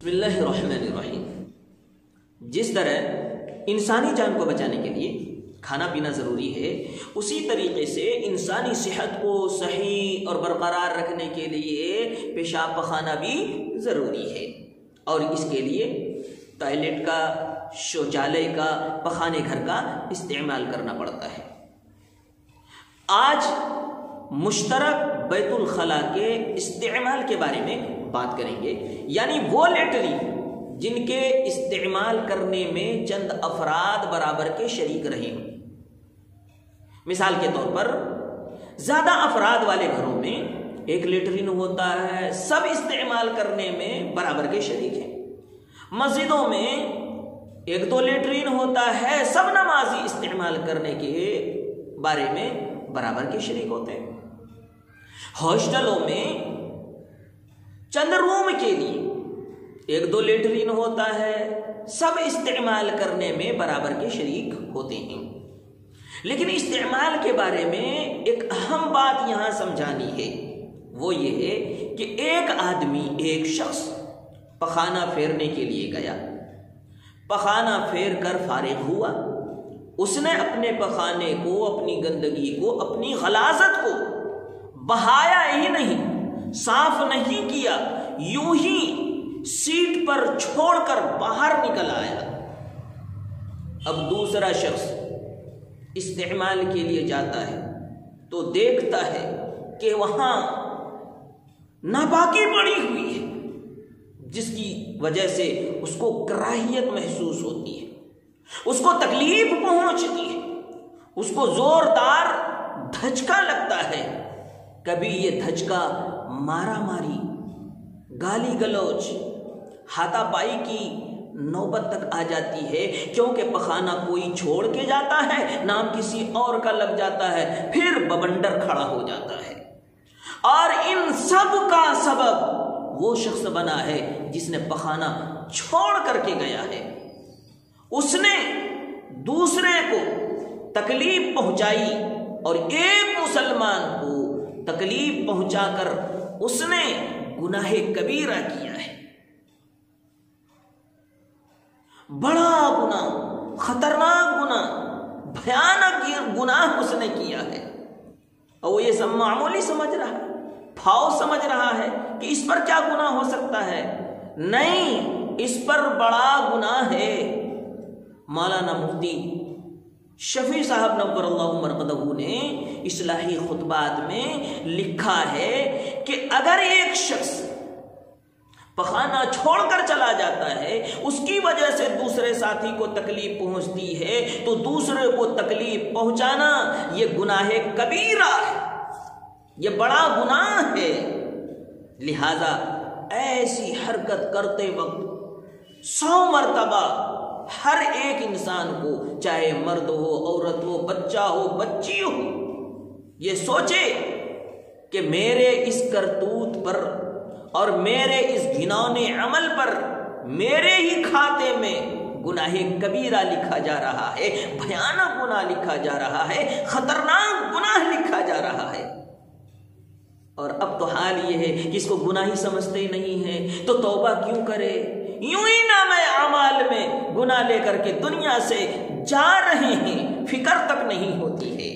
بسم اللہ الرحمن الرحیم۔ جس طرح انسانی جان کو بچانے کے لیے کھانا پینا ضروری ہے، اسی طریقے سے انسانی صحت کو صحیح اور برقرار رکھنے کے لیے پیشاب پخانا بھی ضروری ہے، اور اس کے لیے ٹوائلٹ کا، شوچالے کا، پخانے گھر کا استعمال کرنا پڑتا ہے۔ آج مشترک بیت الخلا کے استعمال کے بارے میں بات کریں گے، یعنی وہ لیٹرین جن کے استعمال کرنے میں چند افراد برابر کے شریک رہے ہوں۔ مثال کے طور پر زیادہ افراد والے گھروں میں ایک لیٹرین ہوتا ہے، سب استعمال کرنے میں برابر کے شریک ہیں۔ مسجدوں میں ایک دو لیٹرین ہوتا ہے، سب نمازی استعمال کرنے کے بارے میں برابر کے شریک ہوتے ہیں۔ ہاسٹلوں میں چند روم کے لیے ایک دو لیٹرین ہوتا ہے، سب استعمال کرنے میں برابر کے شریک ہوتے ہیں۔ لیکن استعمال کے بارے میں ایک اہم بات یہاں سمجھانی ہے، وہ یہ ہے کہ ایک آدمی، ایک شخص پخانہ پھیرنے کے لیے گیا، پخانہ پھیر کر فارغ ہوا، اس نے اپنے پخانے کو، اپنی گندگی کو، اپنی غلاظت کو بہایا ہی نہیں، صاف نہیں کیا، یوں ہی سیٹ پر چھوڑ کر باہر نکل آیا۔ اب دوسرا شخص استعمال کے لیے جاتا ہے تو دیکھتا ہے کہ وہاں ناپاکی پڑی ہوئی ہے، جس کی وجہ سے اس کو کراہیت محسوس ہوتی ہے، اس کو تکلیف پہنچتی ہے، اس کو زوردار دھچکا لگتا ہے۔ کبھی یہ دھچکا مارا ماری، گالی گلوچ، ہاتھا پائی کی نوبت تک آ جاتی ہے، کیونکہ پخانہ کوئی چھوڑ کے جاتا ہے، نام کسی اور کا لگ جاتا ہے، پھر ببنڈر کھڑا ہو جاتا ہے۔ اور ان سب کا سبب وہ شخص بنا ہے جس نے پخانہ چھوڑ کر کے گیا ہے۔ اس نے دوسرے کو تکلیف پہنچائی، اور ایک مسلمان کو تکلیف پہنچا کر اس نے گناہ کبیرہ کیا ہے، بڑا گناہ، خطرناک گناہ، بھیانک گناہ اس نے کیا ہے، اور وہ یہ سب معمولی سمجھ رہا ہے، پھاؤ سمجھ رہا ہے کہ اس پر کیا گناہ ہو سکتا ہے۔ نہیں، اس پر بڑا گناہ ہے۔ مولانا مفتی شفیع صاحب نور اللہ مرقدہ نے اصلاحی خطبات میں لکھا ہے کہ اگر ایک شخص پخانہ چھوڑ کر چلا جاتا ہے، اس کی وجہ سے دوسرے ساتھی کو تکلیف پہنچتی ہے، تو دوسرے کو تکلیف پہنچانا یہ گناہ کبیرہ ہے، یہ بڑا گناہ ہے۔ لہذا ایسی حرکت کرتے وقت 100 مرتبہ ہر ایک انسان کو، چاہے مرد ہو، عورت ہو، بچہ ہو، بچی ہو، یہ سوچے کہ میرے اس کرتوت پر اور میرے اس گھنونے عمل پر میرے ہی کھاتے میں گناہ کبیرہ لکھا جا رہا ہے، بھیانک گناہ لکھا جا رہا ہے، خطرناک گناہ لکھا جا رہا ہے۔ اور اب تو حال یہ ہے کہ اس کو گناہ ہی سمجھتے نہیں ہیں، تو توبہ کیوں کرے؟ یوں ہی نامہ اعمال میں گناہ لے کر کے دنیا سے جا رہے ہیں، فکر تک نہیں ہوتی ہے۔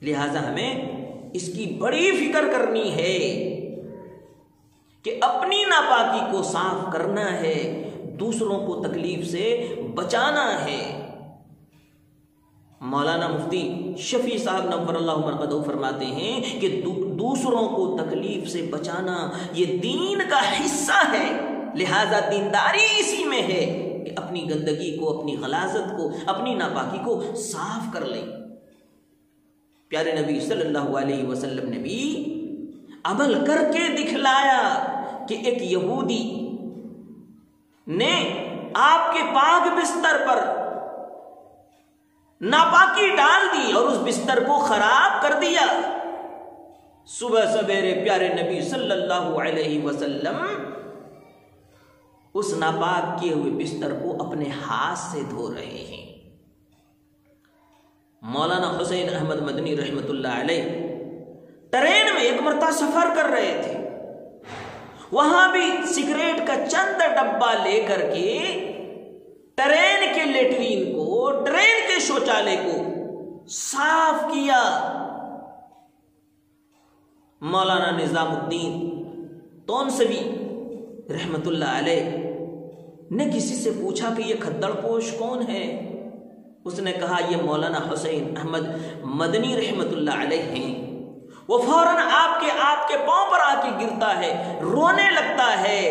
لہذا ہمیں اس کی بڑی فکر کرنی ہے کہ اپنی ناپاکی کو صاف کرنا ہے، دوسروں کو تکلیف سے بچانا ہے۔ مولانا مفتی شفیع صاحب نور اللہ مرقدہ فرماتے ہیں کہ دوسروں کو تکلیف سے بچانا یہ دین کا حصہ ہے، لہذا دینداری اسی میں ہے کہ اپنی گندگی کو، اپنی غلاظت کو، اپنی ناپاکی کو صاف کر لیں۔ پیارے نبی صلی اللہ علیہ وسلم نے بھی عمل کر کے دکھلایا کہ ایک یہودی نے آپ کے پاک بستر پر ناپاکی ڈال دی اور اس بستر کو خراب کر دیا۔ صبح سویرے پیارے نبی صلی اللہ علیہ وسلم اس ناپاک کیے ہوئے بستر کو اپنے ہاتھ سے دھو رہے ہیں۔ مولانا حسین احمد مدنی رحمت اللہ علیہ ٹرین میں ایک مرتبہ سفر کر رہے تھے، وہاں بھی سگریٹ کا چند ڈبہ ڈبہ لے کر کے ٹرین کے لیٹرین کو، ٹرین کے شوچالے کو صاف کیا۔ مولانا نظام الدین تونسوی رحمت اللہ علیہ نے کسی سے پوچھا کہ یہ کھدڑ پوش کون ہے؟ اس نے کہا یہ مولانا حسین احمد مدنی رحمت اللہ علیہ ہیں۔ وہ فوراً آپ کے پاؤں پر آ کے گرتا ہے، رونے لگتا ہے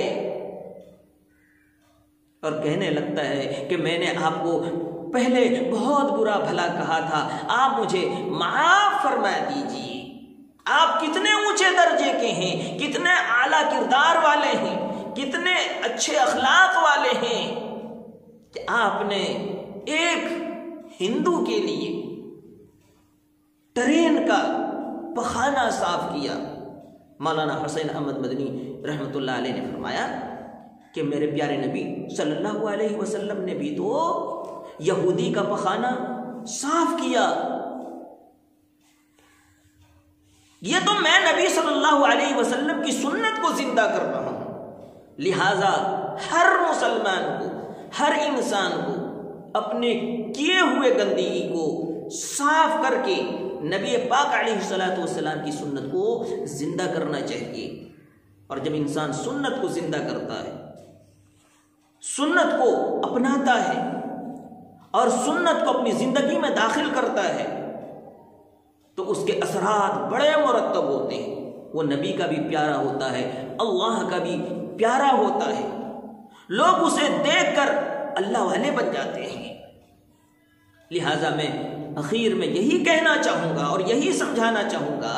اور کہنے لگتا ہے کہ میں نے آپ کو پہلے بہت برا بھلا کہا تھا، آپ مجھے معاف فرما دیجیے۔ آپ کتنے اونچے درجے کے ہیں، کتنے اعلیٰ کردار والے ہیں، کتنے اچھے اخلاق والے ہیں کہ آپ نے ایک ہندو کے لیے ٹرین کا پخانہ صاف کیا۔ مولانا حسین احمد مدنی رحمت اللہ علیہ نے فرمایا کہ میرے پیارے نبی صلی اللہ علیہ وسلم نے بھی تو یہودی کا پخانہ صاف کیا۔ یہ تو میں نبی صلی اللہ علیہ وسلم کی سنت کو زندہ کر رہا ہوں، لہذا ہر مسلمان کو، ہر انسان کو اپنے کیے ہوئے گندگی کو صاف کر کے نبی پاک علیہ الصلوۃ والسلام کی سنت کو زندہ کرنا چاہیے۔ اور جب انسان سنت کو زندہ کرتا ہے، سنت کو اپناتا ہے اور سنت کو اپنی زندگی میں داخل کرتا ہے تو اس کے اثرات بڑے مرتب ہوتے ہیں۔ وہ نبی کا بھی پیارا ہوتا ہے، اللہ کا بھی پیارا ہوتا ہے، لوگ اسے دیکھ کر اللہ والے بن جاتے ہیں۔ لہٰذا میں اخیر میں یہی کہنا چاہوں گا اور یہی سمجھانا چاہوں گا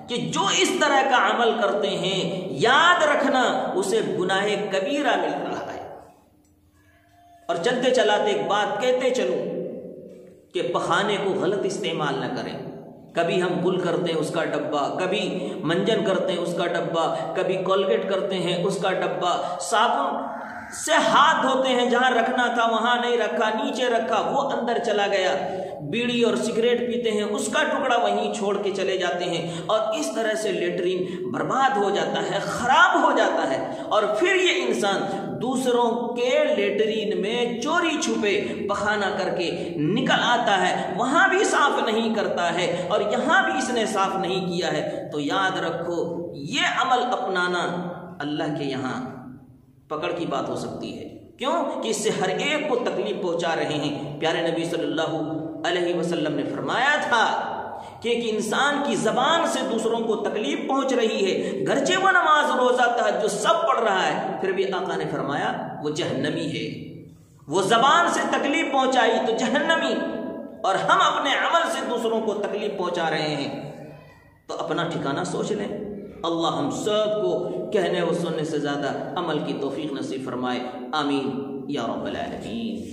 کہ جو اس طرح کا عمل کرتے ہیں یاد رکھنا اسے گناہ کبیرہ مل رہا ہے۔ اور چلتے چلاتے ایک بات کہتے چلوں کہ پخانے کو غلط استعمال نہ کریں۔ کبھی ہم گل کرتے ہیں اس کا ڈبہ، کبھی منجن کرتے ہیں اس کا ڈبہ، کبھی کولگیٹ کرتے ہیں اس کا ڈبہ، صابن سے ہاتھ دھوتے ہیں جہاں رکھنا تھا وہاں نہیں رکھا، نیچے رکھا وہ اندر چلا گیا، بیڑی اور سگریٹ پیتے ہیں اس کا ٹکڑا وہیں چھوڑ کے چلے جاتے ہیں، اور اس طرح سے لیٹرین برباد ہو جاتا ہے، خراب ہو جاتا ہے۔ اور پھر یہ انسان دوسروں کے لیٹرین میں چوری چھپے پخانہ کر کے نکل آتا ہے، وہاں بھی صاف نہیں کرتا ہے اور یہاں بھی اس نے صاف نہیں کیا ہے، تو یاد رکھو یہ عمل اپنانا اللہ کے یہاں پکڑ کی بات ہو سکتی ہے۔ کیوں کہ اس سے ہر ایک کو تکلیف پہنچا رہے ہیں۔ پیارے نبی صلی اللہ علیہ وسلم نے فرمایا تھا کہ ایک انسان کی زبان سے دوسروں کو تکلیف پہنچ رہی ہے، گرچہ وہ نماز روزہ تہجد سب پڑھ رہا ہے، پھر بھی آقا نے فرمایا وہ جہنمی ہے۔ وہ زبان سے تکلیف پہنچائی تو جہنمی، اور ہم اپنے عمل سے دوسروں کو تکلیف پہنچا رہے ہیں، تو اپنا ٹھکانہ سوچ لیں۔ اللہ ہم سب کو کہنے و سننے سے زیادہ عمل کی توفیق نصیب فرمائے، آمین یا رب العالمین۔